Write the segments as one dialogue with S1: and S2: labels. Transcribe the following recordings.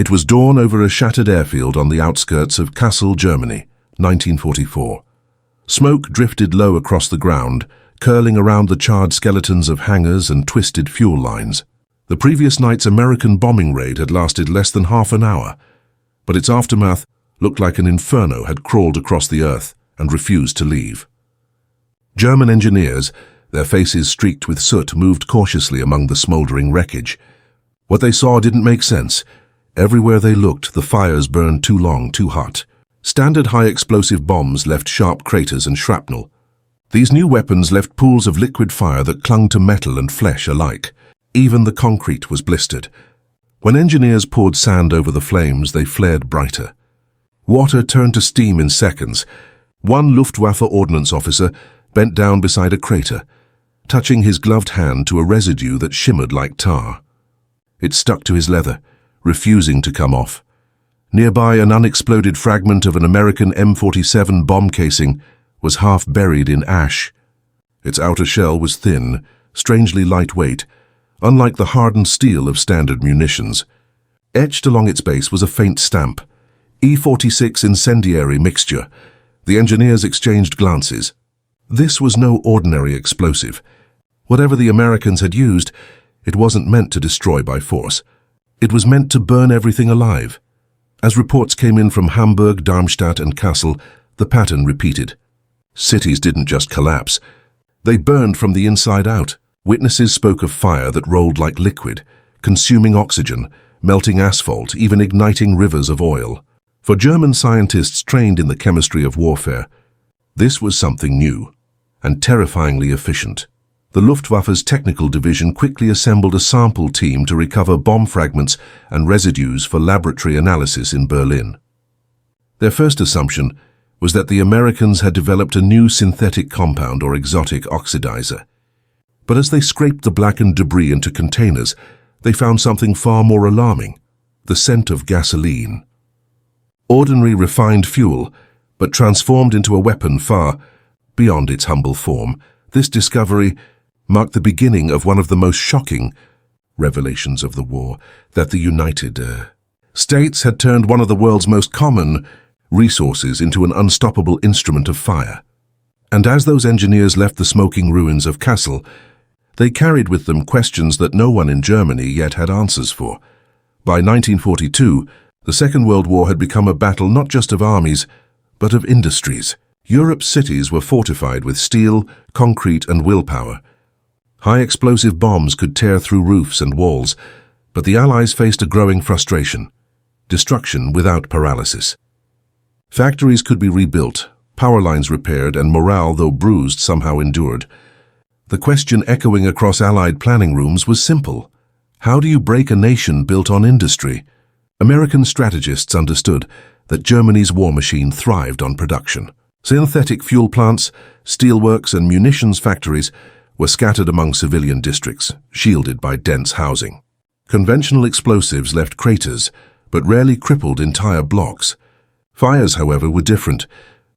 S1: It was dawn over a shattered airfield on the outskirts of Kassel, Germany, 1944. Smoke drifted low across the ground, curling around the charred skeletons of hangars and twisted fuel lines. The previous night's American bombing raid had lasted less than half an hour, but its aftermath looked like an inferno had crawled across the earth and refused to leave. German engineers, their faces streaked with soot, moved cautiously among the smoldering wreckage. What they saw didn't make sense. Everywhere they looked, the fires burned too long, too hot. Standard high-explosive bombs left sharp craters and shrapnel. These new weapons left pools of liquid fire that clung to metal and flesh alike. Even the concrete was blistered. When engineers poured sand over the flames, they flared brighter. Water turned to steam in seconds. One Luftwaffe ordnance officer bent down beside a crater, touching his gloved hand to a residue that shimmered like tar. It stuck to his leather, refusing to come off. Nearby, an unexploded fragment of an American M47 bomb casing was half buried in ash. Its outer shell was thin, strangely lightweight, unlike the hardened steel of standard munitions. Etched along its base was a faint stamp, E46 incendiary mixture. The engineers exchanged glances. This was no ordinary explosive. Whatever the Americans had used, it wasn't meant to destroy by force. It was meant to burn everything alive. As reports came in from Hamburg, Darmstadt, and Kassel, the pattern repeated. Cities didn't just collapse. They burned from the inside out. Witnesses spoke of fire that rolled like liquid, consuming oxygen, melting asphalt, even igniting rivers of oil. For German scientists trained in the chemistry of warfare, this was something new and terrifyingly efficient. The Luftwaffe's technical division quickly assembled a sample team to recover bomb fragments and residues for laboratory analysis in Berlin. Their first assumption was that the Americans had developed a new synthetic compound or exotic oxidizer. But as they scraped the blackened debris into containers, they found something far more alarming: the scent of gasoline. Ordinary refined fuel, but transformed into a weapon far beyond its humble form. This discovery marked the beginning of one of the most shocking revelations of the war, that the United States had turned one of the world's most common resources into an unstoppable instrument of fire. And as those engineers left the smoking ruins of Kassel, they carried with them questions that no one in Germany yet had answers for. By 1942, the Second World War had become a battle not just of armies, but of industries. Europe's cities were fortified with steel, concrete, and willpower. High-explosive bombs could tear through roofs and walls, but the Allies faced a growing frustration: destruction without paralysis. Factories could be rebuilt, power lines repaired, and morale, though bruised, somehow endured. The question echoing across Allied planning rooms was simple: how do you break a nation built on industry? American strategists understood that Germany's war machine thrived on production. Synthetic fuel plants, steelworks, and munitions factories were scattered among civilian districts, shielded by dense housing. Conventional explosives left craters, but rarely crippled entire blocks. Fires, however, were different.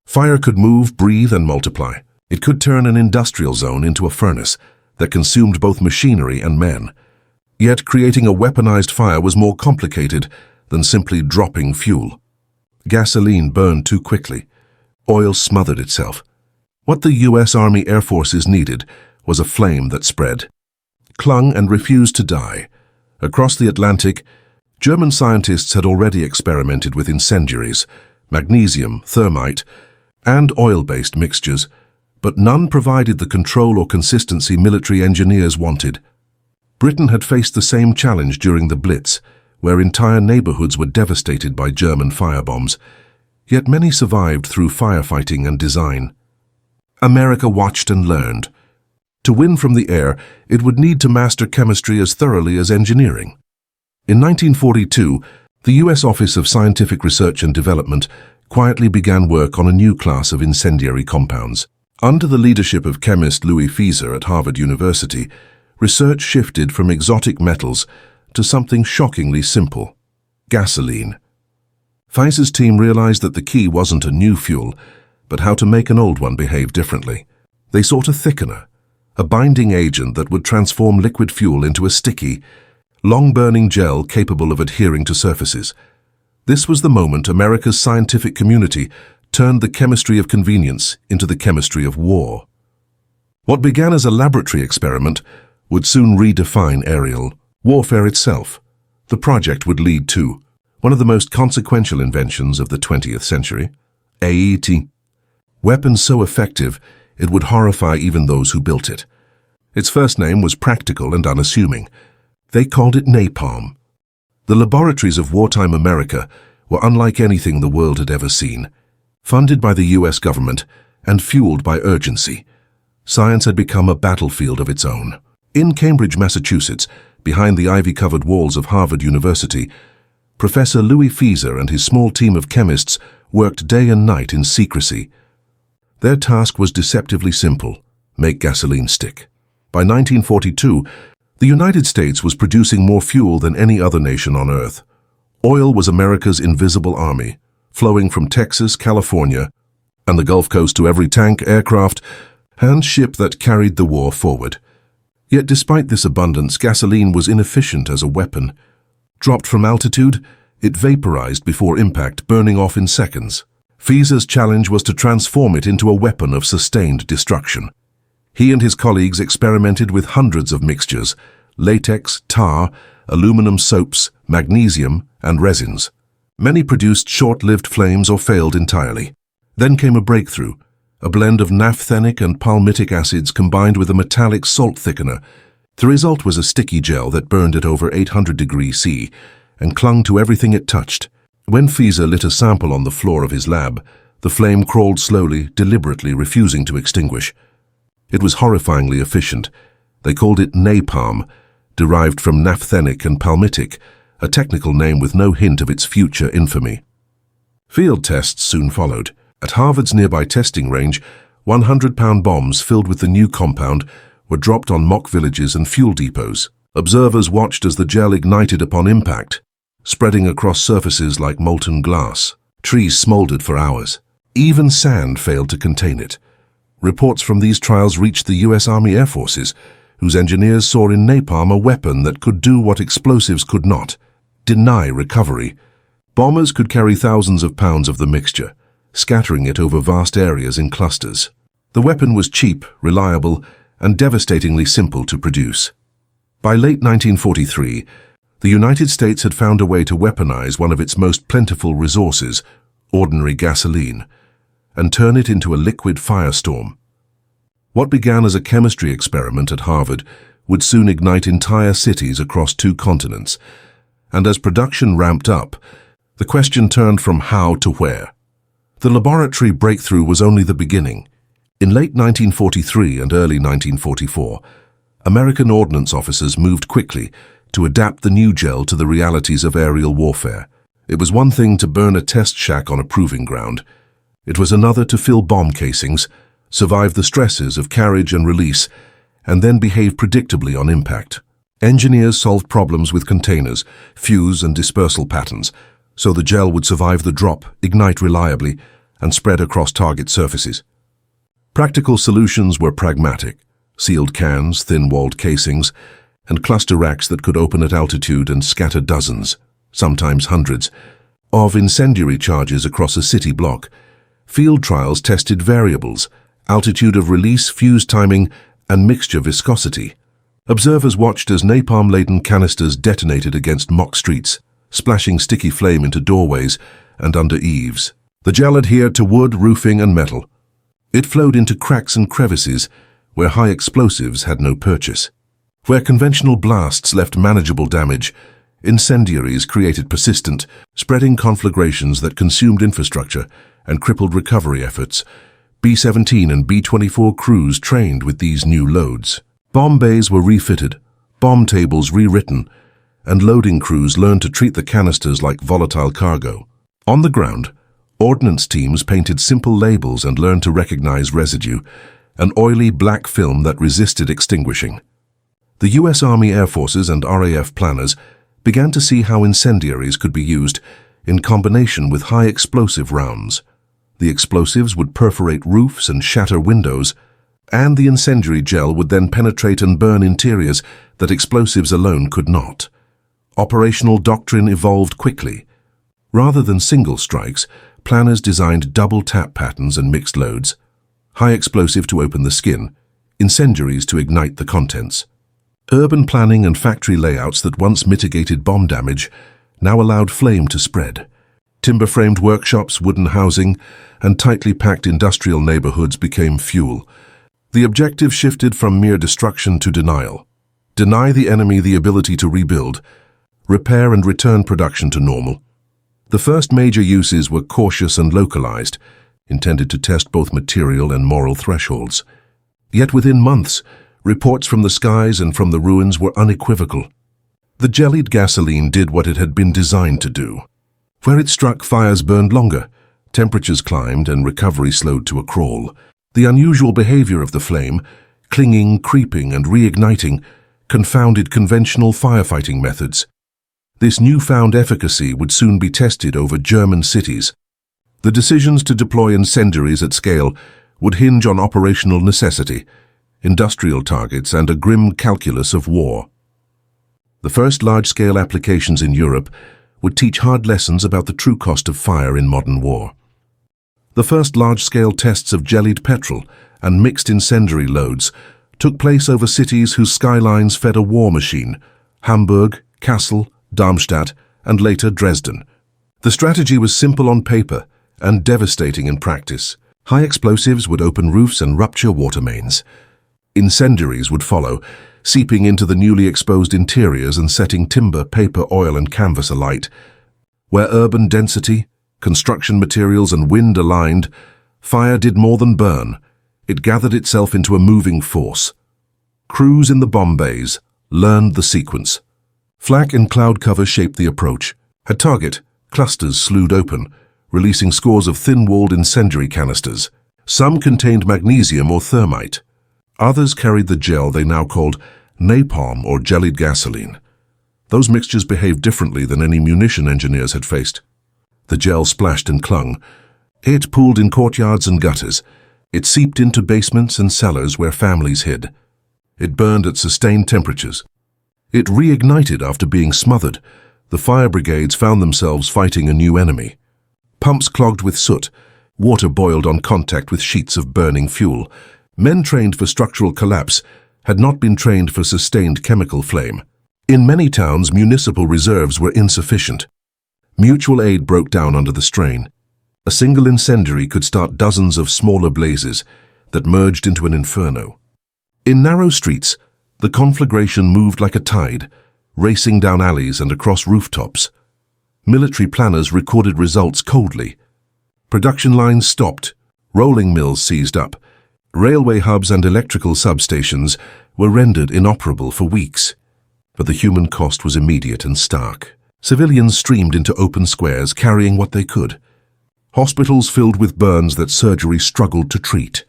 S1: Fire could move, breathe, and multiply. It could turn an industrial zone into a furnace that consumed both machinery and men. Yet creating a weaponized fire was more complicated than simply dropping fuel. Gasoline burned too quickly. Oil smothered itself. What the U.S. Army Air Forces needed was a flame that spread, clung, and refused to die. Across the Atlantic, German scientists had already experimented with incendiaries, magnesium, thermite, and oil-based mixtures, but none provided the control or consistency military engineers wanted. Britain had faced the same challenge during the Blitz, where entire neighborhoods were devastated by German firebombs, yet many survived through firefighting and design. America watched and learned. To win from the air, it would need to master chemistry as thoroughly as engineering. In 1942, the U.S. Office of Scientific Research and Development quietly began work on a new class of incendiary compounds. Under the leadership of chemist Louis Fieser at Harvard University, research shifted from exotic metals to something shockingly simple: gasoline. Fieser's team realized that the key wasn't a new fuel, but how to make an old one behave differently. They sought a thickener, a binding agent that would transform liquid fuel into a sticky, long-burning gel capable of adhering to surfaces. This was the moment America's scientific community turned the chemistry of convenience into the chemistry of war. What began as a laboratory experiment would soon redefine aerial warfare itself. The project would lead to one of the most consequential inventions of the 20th century, AET. Weapons so effective it would horrify even those who built it. Its first name was practical and unassuming. They called it napalm. The laboratories of wartime America were unlike anything the world had ever seen. Funded by the US government and fueled by urgency, science had become a battlefield of its own. In Cambridge, Massachusetts, behind the ivy-covered walls of Harvard University, Professor Louis Fieser and his small team of chemists worked day and night in secrecy. Their task was deceptively simple: make gasoline stick. By 1942, the United States was producing more fuel than any other nation on Earth. Oil was America's invisible army, flowing from Texas, California, and the Gulf Coast to every tank, aircraft, and ship that carried the war forward. Yet despite this abundance, gasoline was inefficient as a weapon. Dropped from altitude, it vaporized before impact, burning off in seconds. Fieser's challenge was to transform it into a weapon of sustained destruction. He and his colleagues experimented with hundreds of mixtures: latex, tar, aluminum soaps, magnesium, and resins. Many produced short-lived flames or failed entirely. Then came a breakthrough: a blend of naphthenic and palmitic acids combined with a metallic salt thickener. The result was a sticky gel that burned at over 800 degrees C and clung to everything it touched. When Fieser lit a sample on the floor of his lab, the flame crawled slowly, deliberately refusing to extinguish. It was horrifyingly efficient. They called it napalm, derived from naphthenic and palmitic, a technical name with no hint of its future infamy. Field tests soon followed. At Harvard's nearby testing range, 100-pound bombs filled with the new compound were dropped on mock villages and fuel depots. Observers watched as the gel ignited upon impact, spreading across surfaces like molten glass. Trees smoldered for hours. Even sand failed to contain it. Reports from these trials reached the US Army Air Forces, whose engineers saw in napalm a weapon that could do what explosives could not: deny recovery. Bombers could carry thousands of pounds of the mixture, scattering it over vast areas in clusters. The weapon was cheap, reliable, and devastatingly simple to produce. By late 1943, the United States had found a way to weaponize one of its most plentiful resources, ordinary gasoline, and turn it into a liquid firestorm. What began as a chemistry experiment at Harvard would soon ignite entire cities across 2 continents, and as production ramped up, the question turned from how to where. The laboratory breakthrough was only the beginning. In late 1943 and early 1944, American ordnance officers moved quickly to adapt the new gel to the realities of aerial warfare. It was one thing to burn a test shack on a proving ground. It was another to fill bomb casings, survive the stresses of carriage and release, and then behave predictably on impact. Engineers solved problems with containers, fuse and dispersal patterns, so the gel would survive the drop, ignite reliably, and spread across target surfaces. Practical solutions were pragmatic: sealed cans, thin-walled casings, and cluster racks that could open at altitude and scatter dozens, sometimes hundreds, of incendiary charges across a city block. Field trials tested variables: altitude of release, fuse timing, and mixture viscosity. Observers watched as napalm-laden canisters detonated against mock streets, splashing sticky flame into doorways and under eaves. The gel adhered to wood, roofing, and metal. It flowed into cracks and crevices where high explosives had no purchase. Where conventional blasts left manageable damage, incendiaries created persistent, spreading conflagrations that consumed infrastructure and crippled recovery efforts. B-17 and B-24 crews trained with these new loads. Bomb bays were refitted, bomb tables rewritten, and loading crews learned to treat the canisters like volatile cargo. On the ground, ordnance teams painted simple labels and learned to recognize residue, an oily black film that resisted extinguishing. The US Army Air Forces and RAF planners began to see how incendiaries could be used in combination with high explosive rounds. The explosives would perforate roofs and shatter windows, and the incendiary gel would then penetrate and burn interiors that explosives alone could not. Operational doctrine evolved quickly. Rather than single strikes, planners designed double tap patterns and mixed loads, high explosive to open the skin, incendiaries to ignite the contents. Urban planning and factory layouts that once mitigated bomb damage now allowed flame to spread. Timber-framed workshops, wooden housing, and tightly packed industrial neighborhoods became fuel. The objective shifted from mere destruction to denial. Deny the enemy the ability to rebuild, repair and return production to normal. The first major uses were cautious and localized, intended to test both material and moral thresholds. Yet within months, reports from the skies and from the ruins were unequivocal. The jellied gasoline did what it had been designed to do. Where it struck, fires burned longer, temperatures climbed, and recovery slowed to a crawl. The unusual behavior of the flame, clinging, creeping, and reigniting, confounded conventional firefighting methods. This newfound efficacy would soon be tested over German cities. The decisions to deploy incendiaries at scale would hinge on operational necessity, industrial targets, and a grim calculus of war. The first large-scale applications in Europe would teach hard lessons about the true cost of fire in modern war. The first large-scale tests of jellied petrol and mixed incendiary loads took place over cities whose skylines fed a war machine: Hamburg, Kassel, Darmstadt, and later Dresden. The strategy was simple on paper and devastating in practice. High explosives would open roofs and rupture water mains. Incendiaries would follow, seeping into the newly exposed interiors and setting timber, paper, oil, and canvas alight. Where urban density, construction materials, and wind aligned, fire did more than burn. It gathered itself into a moving force. Crews in the bomb bays learned the sequence. Flak and cloud cover shaped the approach. At target, clusters slewed open, releasing scores of thin-walled incendiary canisters. Some contained magnesium or thermite. Others carried the gel they now called napalm or jellied gasoline. Those mixtures behaved differently than any munition engineers had faced. The gel splashed and clung. It pooled in courtyards and gutters. It seeped into basements and cellars where families hid. It burned at sustained temperatures. It reignited after being smothered. The fire brigades found themselves fighting a new enemy. Pumps clogged with soot. Water boiled on contact with sheets of burning fuel. Men trained for structural collapse had not been trained for sustained chemical flame. In many towns, municipal reserves were insufficient. Mutual aid broke down under the strain. A single incendiary could start dozens of smaller blazes that merged into an inferno. In narrow streets, the conflagration moved like a tide, racing down alleys and across rooftops. Military planners recorded results coldly. Production lines stopped, rolling mills seized up. Railway hubs and electrical substations were rendered inoperable for weeks. But the human cost was immediate and stark. Civilians streamed into open squares carrying what they could. Hospitals filled with burns that surgery struggled to treat.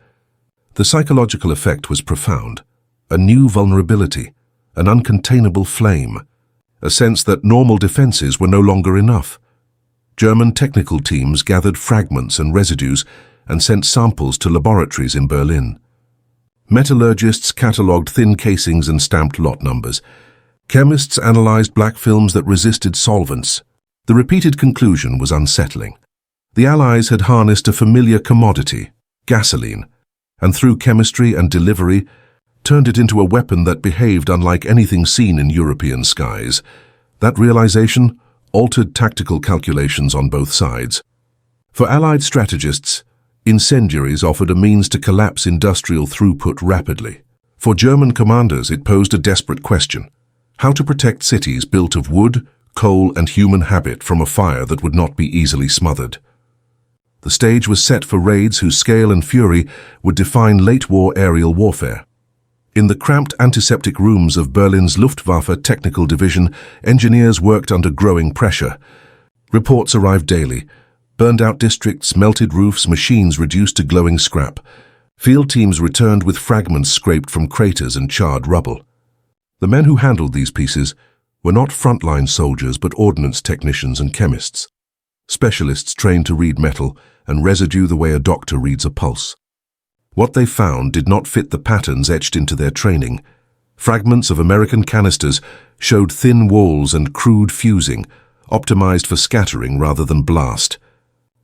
S1: The psychological effect was profound. A new vulnerability, an uncontainable flame, a sense that normal defenses were no longer enough. German technical teams gathered fragments and residues and sent samples to laboratories in Berlin. Metallurgists catalogued thin casings and stamped lot numbers. Chemists analyzed black films that resisted solvents. The repeated conclusion was unsettling. The Allies had harnessed a familiar commodity, gasoline, and through chemistry and delivery, turned it into a weapon that behaved unlike anything seen in European skies. That realization altered tactical calculations on both sides. For Allied strategists, incendiaries offered a means to collapse industrial throughput rapidly. For German commanders, it posed a desperate question: how to protect cities built of wood, coal, and human habit from a fire that would not be easily smothered. The stage was set for raids whose scale and fury would define late-war aerial warfare. In the cramped antiseptic rooms of Berlin's Luftwaffe Technical Division, engineers worked under growing pressure. Reports arrived daily. Burned-out districts, melted roofs, machines reduced to glowing scrap. Field teams returned with fragments scraped from craters and charred rubble. The men who handled these pieces were not frontline soldiers but ordnance technicians and chemists. Specialists trained to read metal and residue the way a doctor reads a pulse. What they found did not fit the patterns etched into their training. Fragments of American canisters showed thin walls and crude fusing, optimized for scattering rather than blast.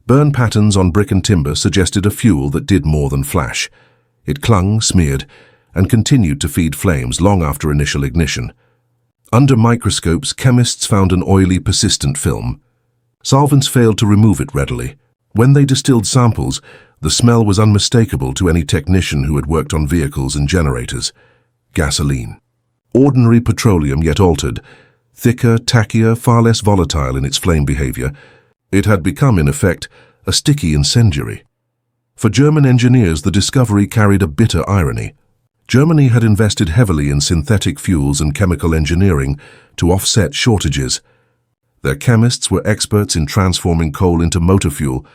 S1: Burn patterns on brick and timber suggested a fuel that did more than flash. It clung, smeared, and continued to feed flames long after initial ignition. Under microscopes, chemists found an oily, persistent film. Solvents failed to remove it readily. When they distilled samples, the smell was unmistakable to any technician who had worked on vehicles and generators. Gasoline. Ordinary petroleum, yet altered. Thicker, tackier, far less volatile in its flame behavior. It had become, in effect, a sticky incendiary. For German engineers, the discovery carried a bitter irony. Germany had invested heavily in synthetic fuels and chemical engineering to offset shortages. Their chemists were experts in transforming coal into motor fuel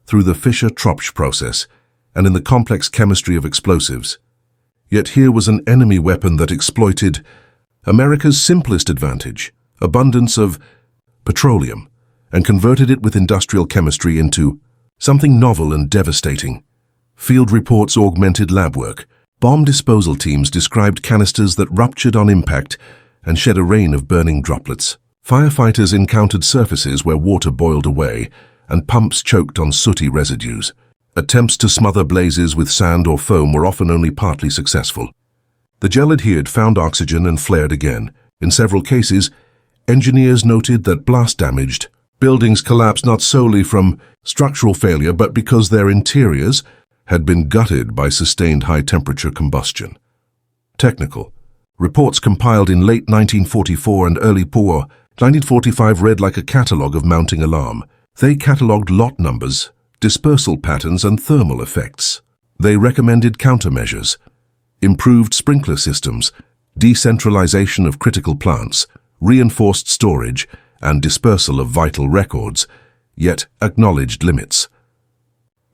S1: through the Fischer-Tropsch process and in the complex chemistry of explosives. Yet here was an enemy weapon that exploited America's simplest advantage, abundance of petroleum, and converted it with industrial chemistry into something novel and devastating. Field reports augmented lab work. Bomb disposal teams described canisters that ruptured on impact and shed a rain of burning droplets. Firefighters encountered surfaces where water boiled away and pumps choked on sooty residues. Attempts to smother blazes with sand or foam were often only partly successful. The jellied found oxygen and flared again. In several cases, engineers noted that blast-damaged buildings collapsed not solely from structural failure but because their interiors had been gutted by sustained high-temperature combustion. Technical. Reports compiled in late 1944 and early 1945 read like a catalogue of mounting alarm. They catalogued lot numbers, dispersal patterns, and thermal effects. They recommended countermeasures, improved sprinkler systems, decentralization of critical plants, reinforced storage, and dispersal of vital records, yet acknowledged limits.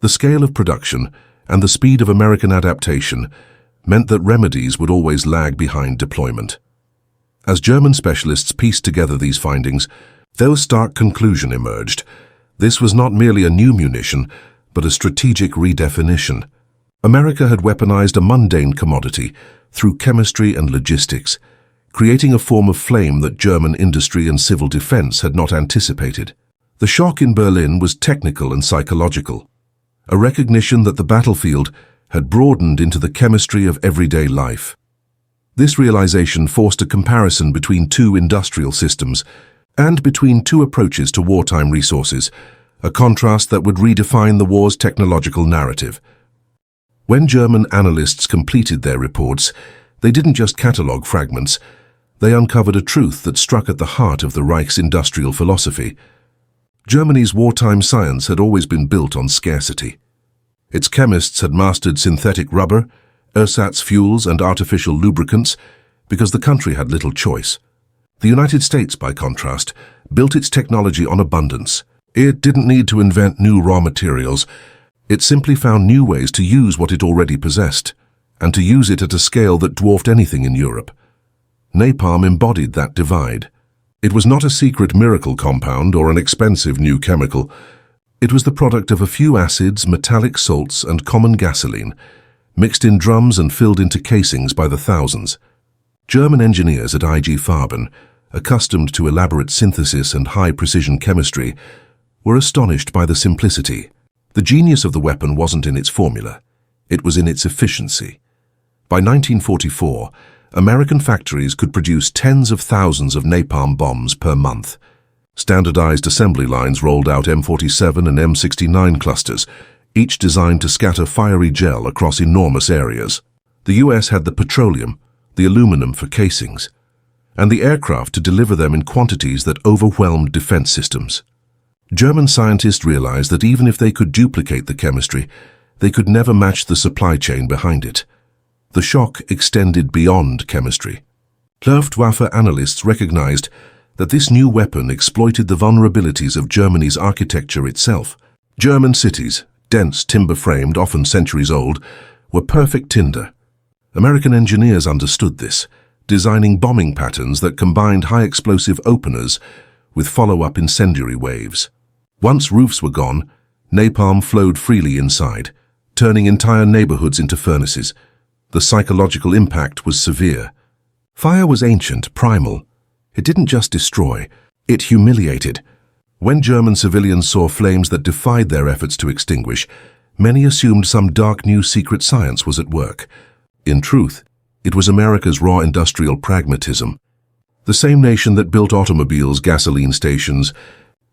S1: The scale of production and the speed of American adaptation meant that remedies would always lag behind deployment. As German specialists pieced together these findings, though a stark conclusion emerged. This was not merely a new munition, but a strategic redefinition. America had weaponized a mundane commodity through chemistry and logistics, creating a form of flame that German industry and civil defense had not anticipated. The shock in Berlin was technical and psychological, a recognition that the battlefield had broadened into the chemistry of everyday life. This realization forced a comparison between two industrial systems and between two approaches to wartime resources, a contrast that would redefine the war's technological narrative. When German analysts completed their reports, they didn't just catalogue fragments, they uncovered a truth that struck at the heart of the Reich's industrial philosophy. Germany's wartime science had always been built on scarcity. Its chemists had mastered synthetic rubber, ersatz fuels, and artificial lubricants because the country had little choice. The United States, by contrast, built its technology on abundance. It didn't need to invent new raw materials. It simply found new ways to use what it already possessed, and to use it at a scale that dwarfed anything in Europe. Napalm embodied that divide. It was not a secret miracle compound or an expensive new chemical. It was the product of a few acids, metallic salts, and common gasoline, mixed in drums and filled into casings by the thousands. German engineers at IG Farben, accustomed to elaborate synthesis and high-precision chemistry, were astonished by the simplicity. The genius of the weapon wasn't in its formula. It was in its efficiency. By 1944, American factories could produce tens of thousands of napalm bombs per month. Standardized assembly lines rolled out M47 and M69 clusters, each designed to scatter fiery gel across enormous areas. The US had the petroleum, the aluminum for casings, and the aircraft to deliver them in quantities that overwhelmed defense systems. German scientists realized that even if they could duplicate the chemistry, they could never match the supply chain behind it. The shock extended beyond chemistry. Luftwaffe analysts recognized that this new weapon exploited the vulnerabilities of Germany's architecture itself. German cities, dense, timber-framed, often centuries old, were perfect tinder. American engineers understood this, designing bombing patterns that combined high-explosive openers with follow-up incendiary waves. Once roofs were gone, napalm flowed freely inside, turning entire neighborhoods into furnaces. The psychological impact was severe. Fire was ancient, primal. It didn't just destroy, it humiliated. When German civilians saw flames that defied their efforts to extinguish, many assumed some dark new secret science was at work. In truth, it was America's raw industrial pragmatism. The same nation that built automobiles, gasoline stations,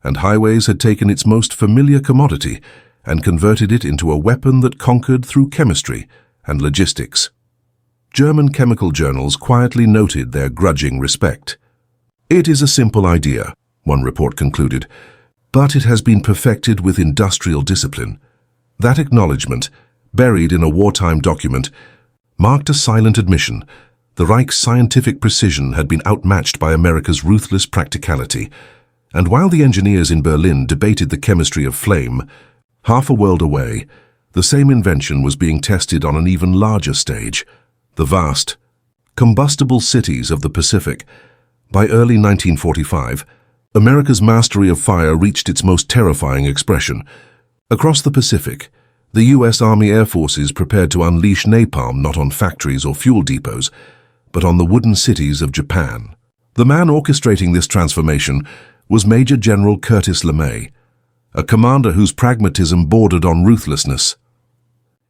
S1: and highways had taken its most familiar commodity and converted it into a weapon that conquered through chemistry and logistics. German chemical journals quietly noted their grudging respect. It is a simple idea, one report concluded, but it has been perfected with industrial discipline. That acknowledgement, buried in a wartime document, marked a silent admission. The Reich's scientific precision had been outmatched by America's ruthless practicality. And while the engineers in Berlin debated the chemistry of flame, half a world away, the same invention was being tested on an even larger stage. The vast, combustible cities of the Pacific. By early 1945, America's mastery of fire reached its most terrifying expression. Across the Pacific, the U.S. Army Air Forces prepared to unleash napalm not on factories or fuel depots, but on the wooden cities of Japan. The man orchestrating this transformation was Major General Curtis LeMay, a commander whose pragmatism bordered on ruthlessness.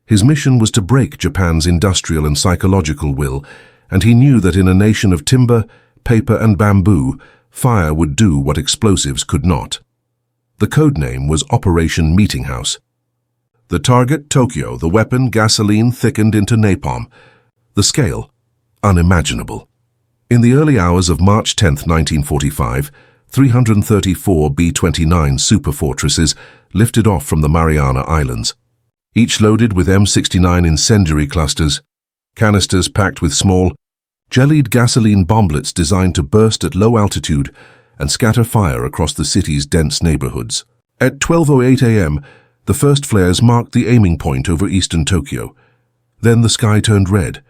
S1: His mission was to break Japan's industrial and psychological will, and he knew that in a nation of timber, paper and bamboo, fire would do what explosives could not. The codename was Operation Meeting House. The target, Tokyo, the weapon, gasoline thickened into napalm. The scale, unimaginable. In the early hours of March 10, 1945, 334 B-29 superfortresses lifted off from the Mariana Islands, each loaded with M69 incendiary clusters, canisters packed with small, jellied gasoline bomblets designed to burst at low altitude and scatter fire across the city's dense neighborhoods. At 12:08 a.m., the first flares marked the aiming point over eastern Tokyo. Then the sky turned red.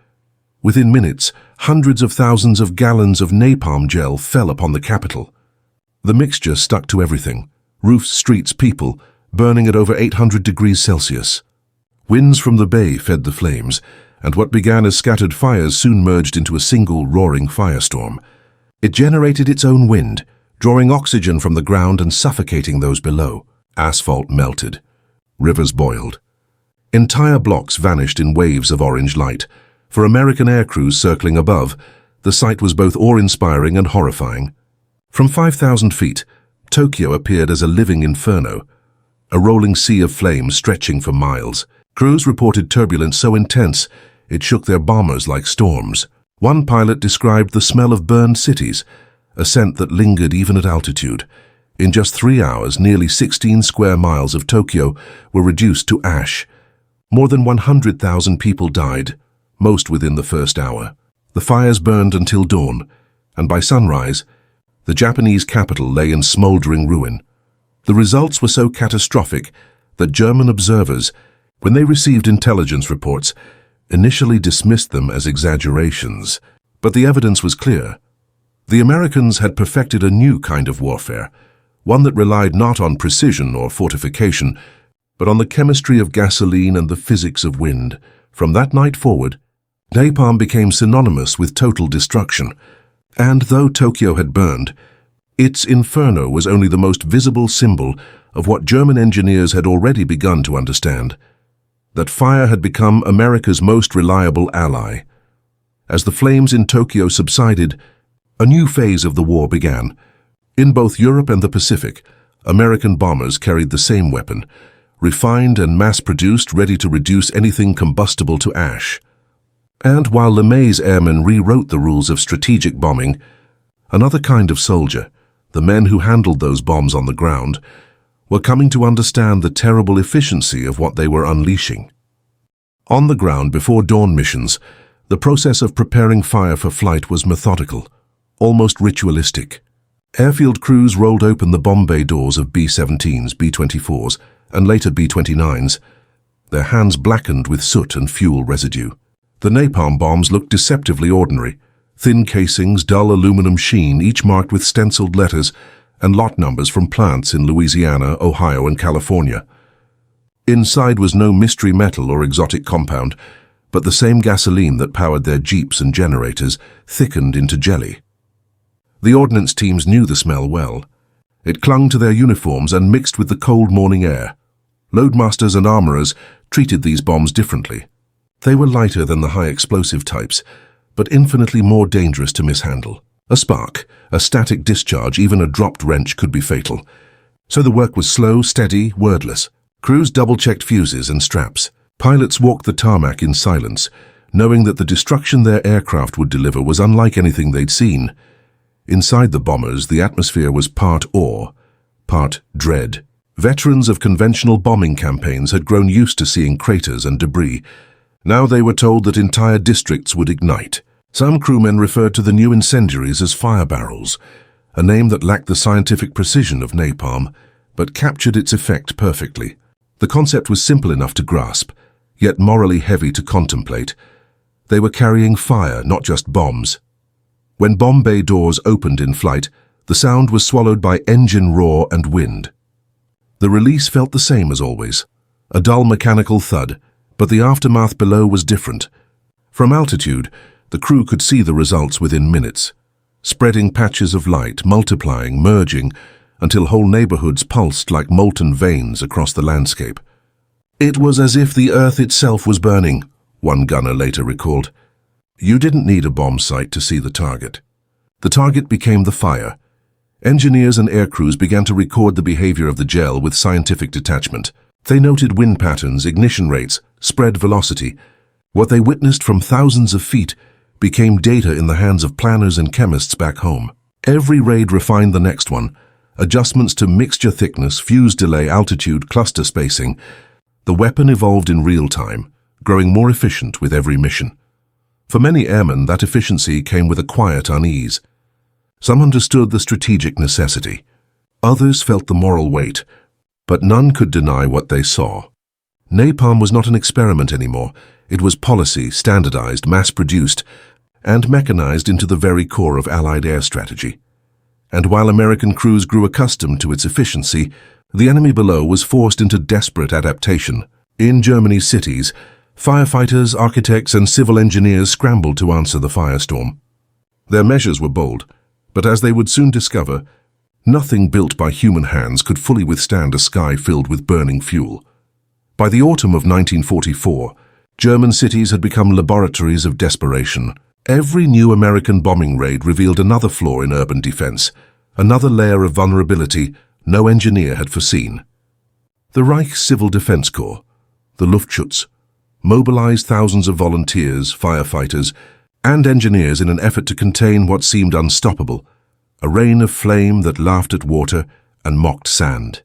S1: Within minutes, hundreds of thousands of gallons of napalm gel fell upon the capital. The mixture stuck to everything: roofs, streets, people, burning at over 800 degrees Celsius. Winds from the bay fed the flames, and what began as scattered fires soon merged into a single roaring firestorm. It generated its own wind, drawing oxygen from the ground and suffocating those below. Asphalt melted. Rivers boiled. Entire blocks vanished in waves of orange light. For American aircrews circling above, the sight was both awe-inspiring and horrifying. From 5,000 feet, Tokyo appeared as a living inferno, a rolling sea of flames stretching for miles. Crews reported turbulence so intense it shook their bombers like storms. One pilot described the smell of burned cities, a scent that lingered even at altitude. In just 3 hours, nearly 16 square miles of Tokyo were reduced to ash. More than 100,000 people died, most within the first hour. The fires burned until dawn, and by sunrise, the Japanese capital lay in smoldering ruin. The results were so catastrophic that German observers, when they received intelligence reports, initially dismissed them as exaggerations. But the evidence was clear. The Americans had perfected a new kind of warfare, one that relied not on precision or fortification, but on the chemistry of gasoline and the physics of wind. From that night forward, napalm became synonymous with total destruction. And though Tokyo had burned, its inferno was only the most visible symbol of what German engineers had already begun to understand: that fire had become America's most reliable ally. As the flames in Tokyo subsided, a new phase of the war began. In both Europe and the Pacific, American bombers carried the same weapon, refined and mass-produced, ready to reduce anything combustible to ash. And while LeMay's airmen rewrote the rules of strategic bombing, another kind of soldier, the men who handled those bombs on the ground, were coming to understand the terrible efficiency of what they were unleashing. On the ground before dawn missions, the process of preparing fire for flight was methodical, almost ritualistic. Airfield crews rolled open the bomb bay doors of B-17s, B-24s, and later B-29s, their hands blackened with soot and fuel residue. The napalm bombs looked deceptively ordinary: thin casings, dull aluminum sheen, each marked with stenciled letters and lot numbers from plants in Louisiana, Ohio, and California. Inside was no mystery metal or exotic compound, but the same gasoline that powered their jeeps and generators thickened into jelly. The ordnance teams knew the smell well. It clung to their uniforms and mixed with the cold morning air. Loadmasters and armorers treated these bombs differently. They were lighter than the high-explosive types, but infinitely more dangerous to mishandle. A spark, a static discharge, even a dropped wrench could be fatal. So the work was slow, steady, wordless. Crews double-checked fuses and straps. Pilots walked the tarmac in silence, knowing that the destruction their aircraft would deliver was unlike anything they'd seen. Inside the bombers, the atmosphere was part awe, part dread. Veterans of conventional bombing campaigns had grown used to seeing craters and debris. Now they were told that entire districts would ignite. Some crewmen referred to the new incendiaries as fire barrels, a name that lacked the scientific precision of napalm, but captured its effect perfectly. The concept was simple enough to grasp, yet morally heavy to contemplate. They were carrying fire, not just bombs. When bomb bay doors opened in flight, the sound was swallowed by engine roar and wind. The release felt the same as always, a dull mechanical thud, but the aftermath below was different. From altitude, the crew could see the results within minutes, spreading patches of light, multiplying, merging, until whole neighborhoods pulsed like molten veins across the landscape. It was as if the earth itself was burning, one gunner later recalled. You didn't need a bomb sight to see the target. The target became the fire. Engineers and aircrews began to record the behavior of the gel with scientific detachment. They noted wind patterns, ignition rates, spread velocity. What they witnessed from thousands of feet became data in the hands of planners and chemists back home. Every raid refined the next one. Adjustments to mixture thickness, fuse delay, altitude, cluster spacing. The weapon evolved in real time, growing more efficient with every mission. For many airmen, that efficiency came with a quiet unease. Some understood the strategic necessity. Others felt the moral weight, but none could deny what they saw. Napalm was not an experiment anymore. It was policy, standardized, mass-produced, and mechanized into the very core of Allied air strategy. And while American crews grew accustomed to its efficiency, the enemy below was forced into desperate adaptation. In Germany's cities, firefighters, architects, and civil engineers scrambled to answer the firestorm. Their measures were bold, but as they would soon discover, nothing built by human hands could fully withstand a sky filled with burning fuel. By the autumn of 1944, German cities had become laboratories of desperation. Every new American bombing raid revealed another flaw in urban defense, another layer of vulnerability no engineer had foreseen. The Reich Civil Defense Corps, the Luftschutz, mobilized thousands of volunteers, firefighters, and engineers in an effort to contain what seemed unstoppable, a rain of flame that laughed at water and mocked sand.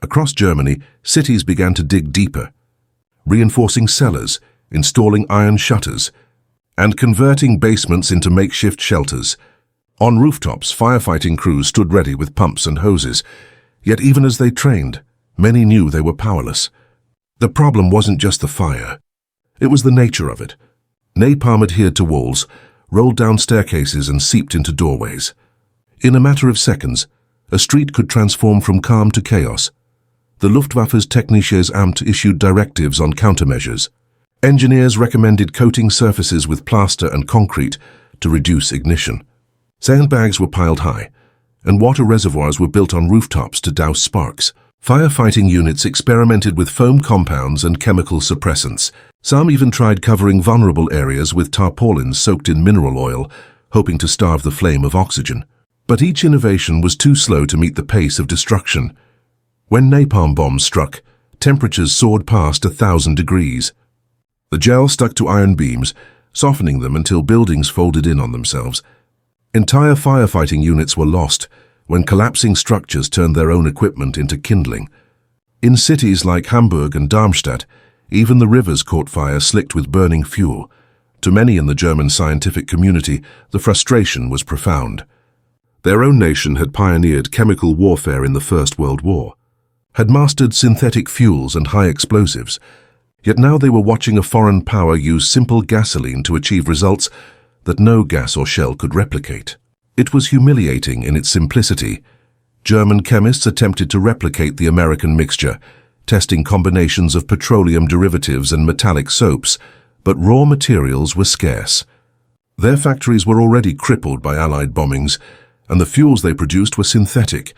S1: Across Germany, cities began to dig deeper, reinforcing cellars, installing iron shutters, and converting basements into makeshift shelters. On rooftops, firefighting crews stood ready with pumps and hoses, yet even as they trained, many knew they were powerless. The problem wasn't just the fire. It was the nature of it. Napalm adhered to walls, rolled down staircases, and seeped into doorways. In a matter of seconds, a street could transform from calm to chaos. The Luftwaffe's Technisches Amt issued directives on countermeasures. Engineers recommended coating surfaces with plaster and concrete to reduce ignition. Sandbags were piled high, and water reservoirs were built on rooftops to douse sparks. Firefighting units experimented with foam compounds and chemical suppressants. Some even tried covering vulnerable areas with tarpaulins soaked in mineral oil, hoping to starve the flame of oxygen. But each innovation was too slow to meet the pace of destruction. When napalm bombs struck, temperatures soared past 1,000 degrees. The gel stuck to iron beams, softening them until buildings folded in on themselves. Entire firefighting units were lost when collapsing structures turned their own equipment into kindling. In cities like Hamburg and Darmstadt, even the rivers caught fire slicked with burning fuel. To many in the German scientific community, the frustration was profound. Their own nation had pioneered chemical warfare in the First World War, had mastered synthetic fuels and high explosives, yet now they were watching a foreign power use simple gasoline to achieve results that no gas or shell could replicate. It was humiliating in its simplicity. German chemists attempted to replicate the American mixture, testing combinations of petroleum derivatives and metallic soaps, but raw materials were scarce. Their factories were already crippled by Allied bombings, and the fuels they produced were synthetic,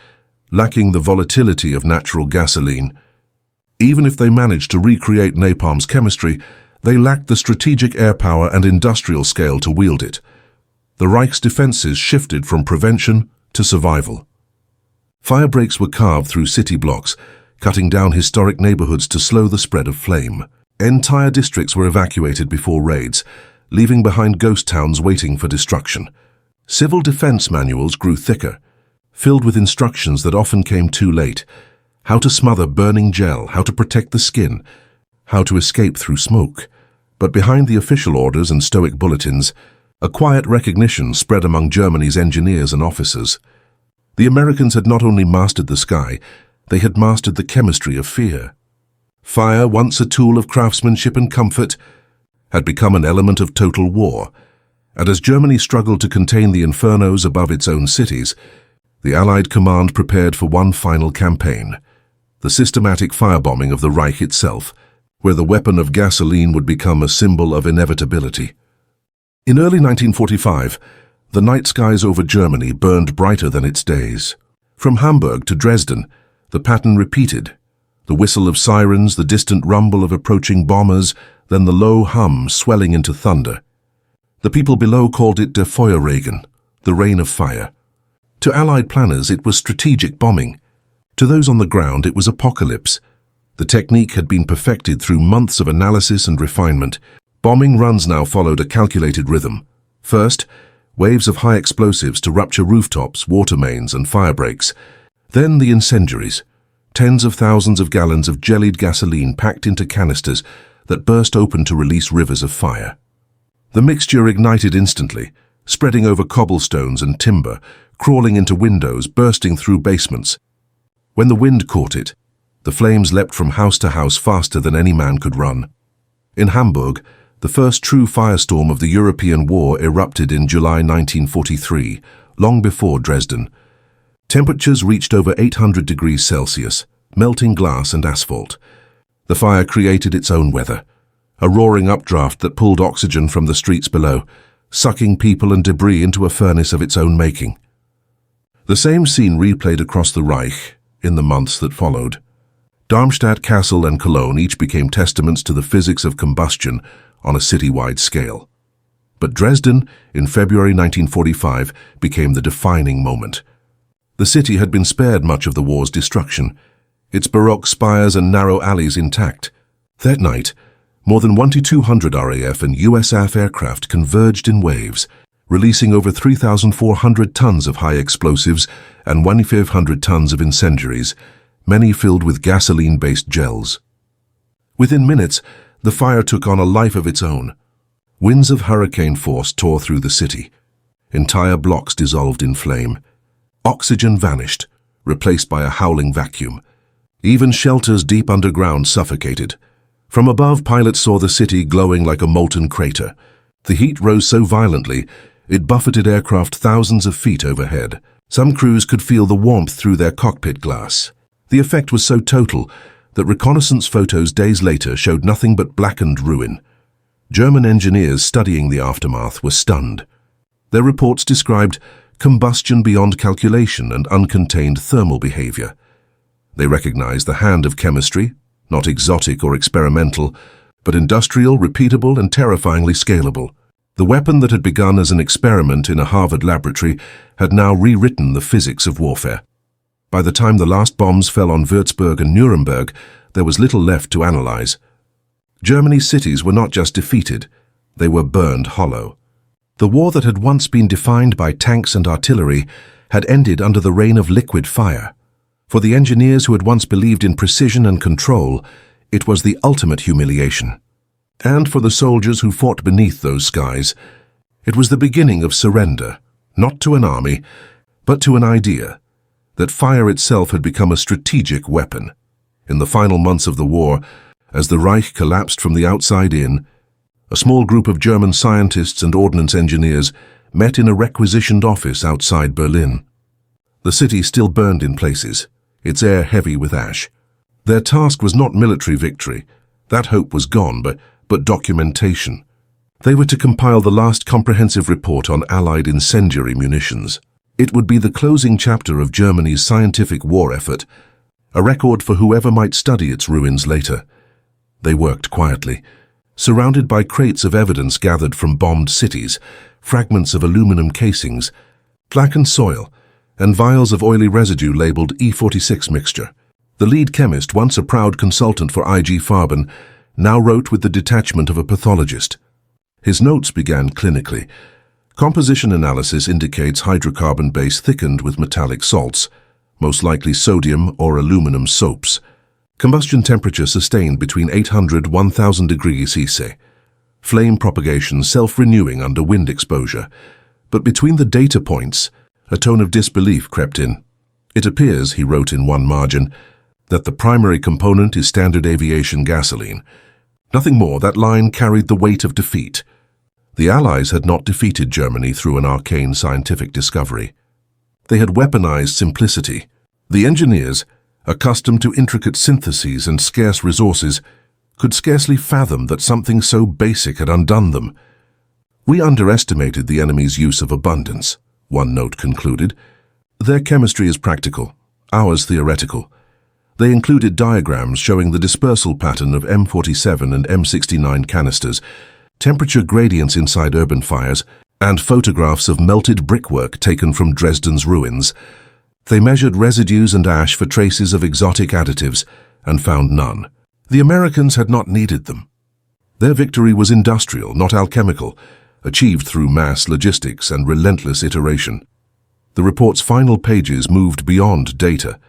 S1: lacking the volatility of natural gasoline. Even if they managed to recreate napalm's chemistry, they lacked the strategic air power and industrial scale to wield it. The Reich's defenses shifted from prevention to survival. Fire breaks were carved through city blocks, cutting down historic neighborhoods to slow the spread of flame. Entire districts were evacuated before raids, leaving behind ghost towns waiting for destruction. Civil defense manuals grew thicker, filled with instructions that often came too late: how to smother burning gel, how to protect the skin, how to escape through smoke. But behind the official orders and stoic bulletins, a quiet recognition spread among Germany's engineers and officers. The Americans had not only mastered the sky, they had mastered the chemistry of fear. Fire, once a tool of craftsmanship and comfort, had become an element of total war, and as Germany struggled to contain the infernos above its own cities, the Allied command prepared for one final campaign: the systematic firebombing of the Reich itself, where the weapon of gasoline would become a symbol of inevitability. In early 1945, the night skies over Germany burned brighter than its days. From Hamburg to Dresden, the pattern repeated: the whistle of sirens, the distant rumble of approaching bombers, then the low hum swelling into thunder. The people below called it der Feuerregen, the rain of fire. To Allied planners, it was strategic bombing. To those on the ground, it was apocalypse. The technique had been perfected through months of analysis and refinement. Bombing runs now followed a calculated rhythm. First, waves of high explosives to rupture rooftops, water mains, and fire breaks. Then the incendiaries, tens of thousands of gallons of jellied gasoline packed into canisters that burst open to release rivers of fire. The mixture ignited instantly, spreading over cobblestones and timber, crawling into windows, bursting through basements. When the wind caught it, the flames leapt from house to house faster than any man could run. In Hamburg, the first true firestorm of the European war erupted in July 1943, long before Dresden. Temperatures reached over 800 degrees Celsius, melting glass and asphalt. The fire created its own weather, a roaring updraft that pulled oxygen from the streets below, sucking people and debris into a furnace of its own making. The same scene replayed across the Reich in the months that followed. Darmstadt, Kassel, and Cologne each became testaments to the physics of combustion on a citywide scale. But Dresden, in February 1945, became the defining moment. The city had been spared much of the war's destruction, its baroque spires and narrow alleys intact. That night, more than 1,200 RAF and USAF aircraft converged in waves, releasing over 3,400 tons of high explosives and 1,500 tons of incendiaries, many filled with gasoline-based gels. Within minutes, the fire took on a life of its own. Winds of hurricane force tore through the city. Entire blocks dissolved in flame. Oxygen vanished, replaced by a howling vacuum. Even shelters deep underground suffocated. From above, pilots saw the city glowing like a molten crater. The heat rose so violently, it buffeted aircraft thousands of feet overhead. Some crews could feel the warmth through their cockpit glass. The effect was so total that reconnaissance photos days later showed nothing but blackened ruin. German engineers studying the aftermath were stunned. Their reports described combustion beyond calculation and uncontained thermal behavior. They recognized the hand of chemistry, not exotic or experimental, but industrial, repeatable, and terrifyingly scalable. The weapon that had begun as an experiment in a Harvard laboratory had now rewritten the physics of warfare. By the time the last bombs fell on Würzburg and Nuremberg, there was little left to analyze. Germany's cities were not just defeated, they were burned hollow. The war that had once been defined by tanks and artillery had ended under the reign of liquid fire. For the engineers who had once believed in precision and control, it was the ultimate humiliation. And for the soldiers who fought beneath those skies, it was the beginning of surrender, not to an army, but to an idea that fire itself had become a strategic weapon. In the final months of the war, as the Reich collapsed from the outside in, a small group of German scientists and ordnance engineers met in a requisitioned office outside Berlin. The city still burned in places, its air heavy with ash. Their task was not military victory. That hope was gone, but but documentation. They were to compile the last comprehensive report on Allied incendiary munitions. It would be the closing chapter of Germany's scientific war effort, a record for whoever might study its ruins later. They worked quietly, surrounded by crates of evidence gathered from bombed cities, fragments of aluminum casings, blackened soil, and vials of oily residue labeled E46 mixture. The lead chemist, once a proud consultant for IG Farben, now wrote with the detachment of a pathologist. His notes began clinically. Composition analysis indicates hydrocarbon base thickened with metallic salts, most likely sodium or aluminum soaps. Combustion temperature sustained between 800–1000 degrees Celsius. Flame propagation self-renewing under wind exposure. But between the data points, a tone of disbelief crept in. It appears, he wrote in one margin, that the primary component is standard aviation gasoline. Nothing more, that line carried the weight of defeat. The Allies had not defeated Germany through an arcane scientific discovery. They had weaponized simplicity. The engineers, accustomed to intricate syntheses and scarce resources, could scarcely fathom that something so basic had undone them. We underestimated the enemy's use of abundance, one note concluded. Their chemistry is practical, ours theoretical. They included diagrams showing the dispersal pattern of M47 and M69 canisters, temperature gradients inside urban fires, and photographs of melted brickwork taken from Dresden's ruins. They measured residues and ash for traces of exotic additives and found none. The Americans had not needed them. Their victory was industrial, not alchemical, achieved through mass logistics and relentless iteration. The report's final pages moved beyond data.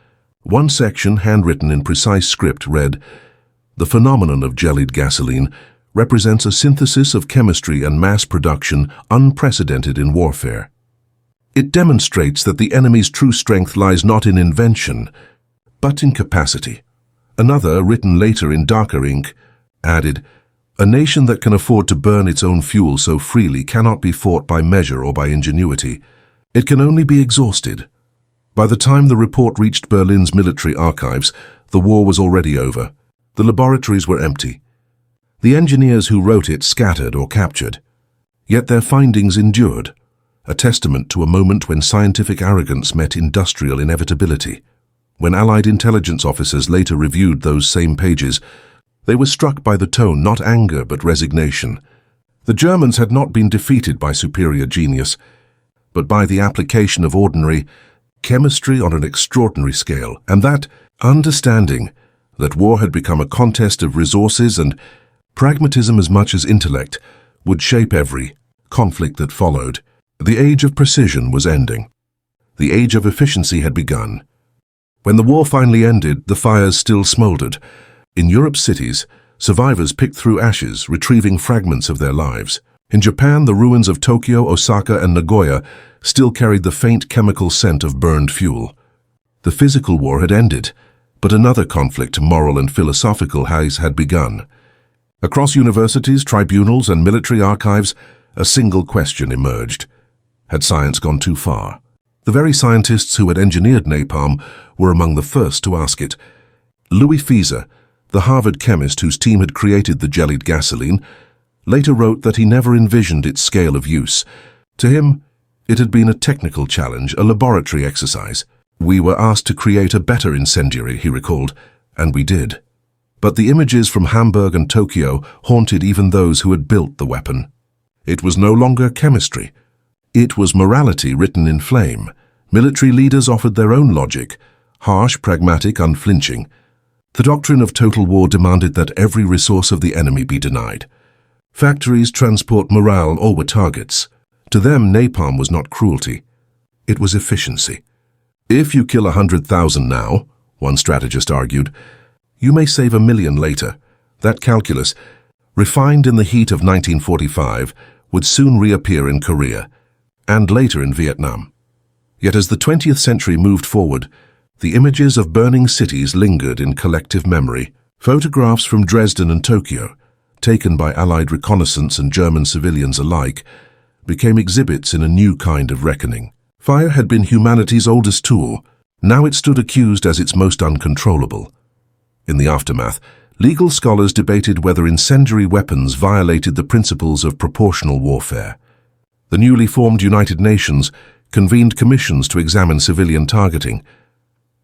S1: One section, handwritten in precise script, read, "The phenomenon of jellied gasoline represents a synthesis of chemistry and mass production unprecedented in warfare. It demonstrates that the enemy's true strength lies not in invention, but in capacity." Another, written later in darker ink, added, "A nation that can afford to burn its own fuel so freely cannot be fought by measure or by ingenuity. It can only be exhausted." By the time the report reached Berlin's military archives, the war was already over. The laboratories were empty. The engineers who wrote it scattered or captured. Yet their findings endured, a testament to a moment when scientific arrogance met industrial inevitability. When Allied intelligence officers later reviewed those same pages, they were struck by the tone, not anger but resignation. The Germans had not been defeated by superior genius, but by the application of ordinary chemistry on an extraordinary scale, and that understanding that war had become a contest of resources and pragmatism as much as intellect would shape every conflict that followed. The age of precision was ending. The age of efficiency had begun. When the war finally ended, the fires still smoldered. In Europe's cities, survivors picked through ashes, retrieving fragments of their lives. In Japan, the ruins of Tokyo, Osaka, and Nagoya still carried the faint chemical scent of burned fuel. The physical war had ended, but another conflict, moral and philosophical, had begun. Across universities, tribunals, and military archives, a single question emerged. Had science gone too far? The very scientists who had engineered napalm were among the first to ask it. Louis Fieser, the Harvard chemist whose team had created the jellied gasoline, later wrote that he never envisioned its scale of use. To him, it had been a technical challenge, a laboratory exercise. "We were asked to create a better incendiary," he recalled, "and we did." But the images from Hamburg and Tokyo haunted even those who had built the weapon. It was no longer chemistry. It was morality written in flame. Military leaders offered their own logic, harsh, pragmatic, unflinching. The doctrine of total war demanded that every resource of the enemy be denied. Factories, transport, morale, all were targets. To them, napalm was not cruelty. It was efficiency. If you kill 100,000 now, one strategist argued, you may save 1 million later. That calculus, refined in the heat of 1945, would soon reappear in Korea, and later in Vietnam. Yet as the 20th century moved forward, the images of burning cities lingered in collective memory. Photographs from Dresden and Tokyo, taken by Allied reconnaissance and German civilians alike, became exhibits in a new kind of reckoning. Fire had been humanity's oldest tool. Now it stood accused as its most uncontrollable. In the aftermath, legal scholars debated whether incendiary weapons violated the principles of proportional warfare. The newly formed United Nations convened commissions to examine civilian targeting,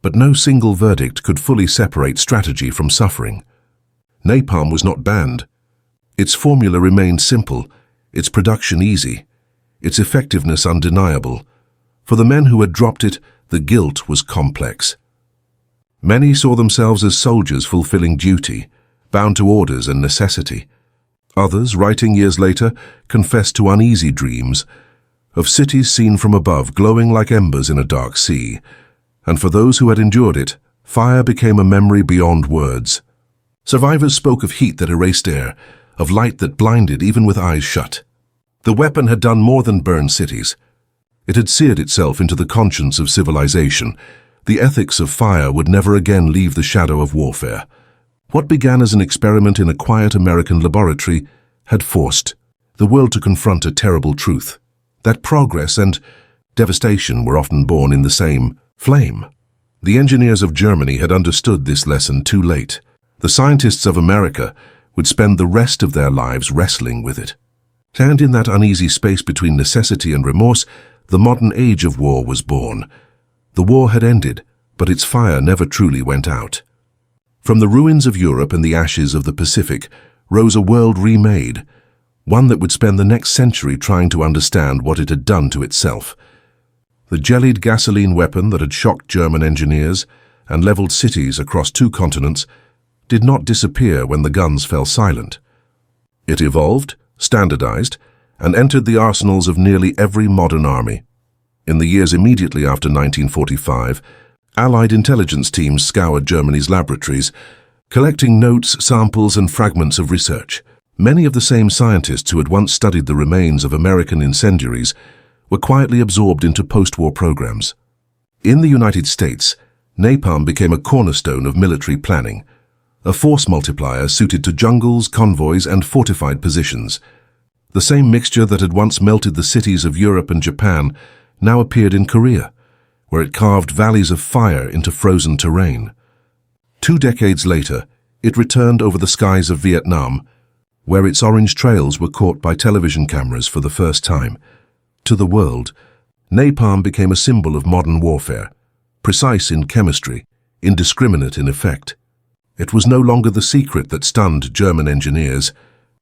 S1: but no single verdict could fully separate strategy from suffering. Napalm was not banned. Its formula remained simple, its production easy, its effectiveness undeniable. For the men who had dropped it, the guilt was complex. Many saw themselves as soldiers fulfilling duty, bound to orders and necessity. Others, writing years later, confessed to uneasy dreams of cities seen from above glowing like embers in a dark sea, and for those who had endured it, fire became a memory beyond words. Survivors spoke of heat that erased air, of light that blinded even with eyes shut. The weapon had done more than burn cities. It had seared itself into the conscience of civilization. The ethics of fire would never again leave the shadow of warfare. What began as an experiment in a quiet American laboratory had forced the world to confront a terrible truth, that progress and devastation were often born in the same flame. The engineers of Germany had understood this lesson too late. The scientists of America would spend the rest of their lives wrestling with it. And in that uneasy space between necessity and remorse, the modern age of war was born. The war had ended, but its fire never truly went out. From the ruins of Europe and the ashes of the Pacific rose a world remade, one that would spend the next century trying to understand what it had done to itself. The jellied gasoline weapon that had shocked German engineers and leveled cities across 2 continents did not disappear when the guns fell silent. It evolved, standardized, and entered the arsenals of nearly every modern army. In the years immediately after 1945, Allied intelligence teams scoured Germany's laboratories, collecting notes, samples, and fragments of research. Many of the same scientists who had once studied the remains of American incendiaries were quietly absorbed into post-war programs. In the United States, napalm became a cornerstone of military planning, a force multiplier suited to jungles, convoys, and fortified positions. The same mixture that had once melted the cities of Europe and Japan now appeared in Korea, where it carved valleys of fire into frozen terrain. 2 decades later, it returned over the skies of Vietnam, where its orange trails were caught by television cameras for the first time. To the world, napalm became a symbol of modern warfare, precise in chemistry, indiscriminate in effect. It was no longer the secret that stunned German engineers.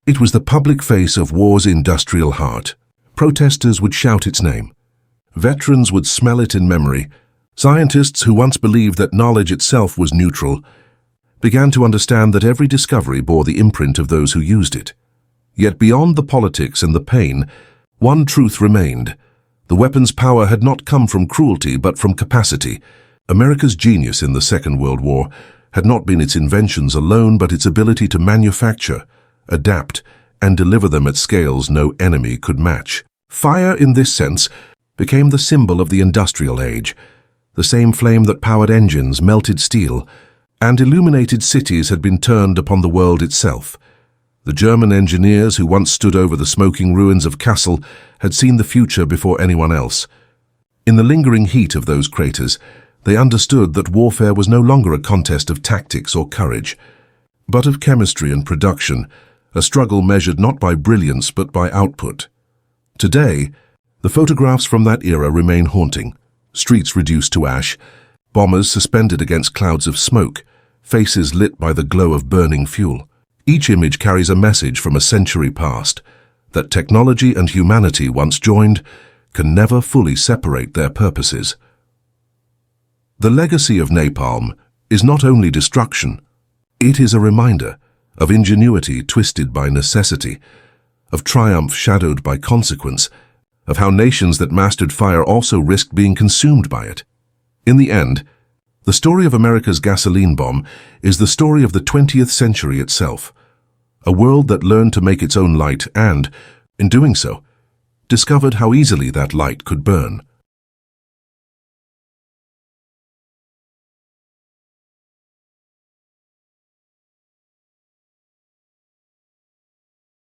S1: It was the public face of war's industrial heart. Protesters would shout its name. Veterans would smell it in memory. Scientists who once believed that knowledge itself was neutral began to understand that every discovery bore the imprint of those who used it. Yet beyond the politics and the pain, one truth remained. The weapon's power had not come from cruelty but from capacity. America's genius in the Second World War had not been its inventions alone but its ability to manufacture, adapt, and deliver them at scales no enemy could match. Fire, in this sense, became the symbol of the industrial age. The same flame that powered engines, melted steel, and illuminated cities had been turned upon the world itself. The German engineers who once stood over the smoking ruins of Kassel had seen the future before anyone else. In the lingering heat of those craters, they understood that warfare was no longer a contest of tactics or courage, but of chemistry and production, a struggle measured not by brilliance but by output. Today, the photographs from that era remain haunting. Streets reduced to ash, bombers suspended against clouds of smoke, faces lit by the glow of burning fuel. Each image carries a message from a century past, that technology and humanity once joined can never fully separate their purposes. The legacy of napalm is not only destruction, it is a reminder of ingenuity twisted by necessity, of triumph shadowed by consequence, of how nations that mastered fire also risked being consumed by it. In the end, the story of America's gasoline bomb is the story of the 20th century itself, a world that learned to make its own light and, in doing so, discovered how easily that light could burn.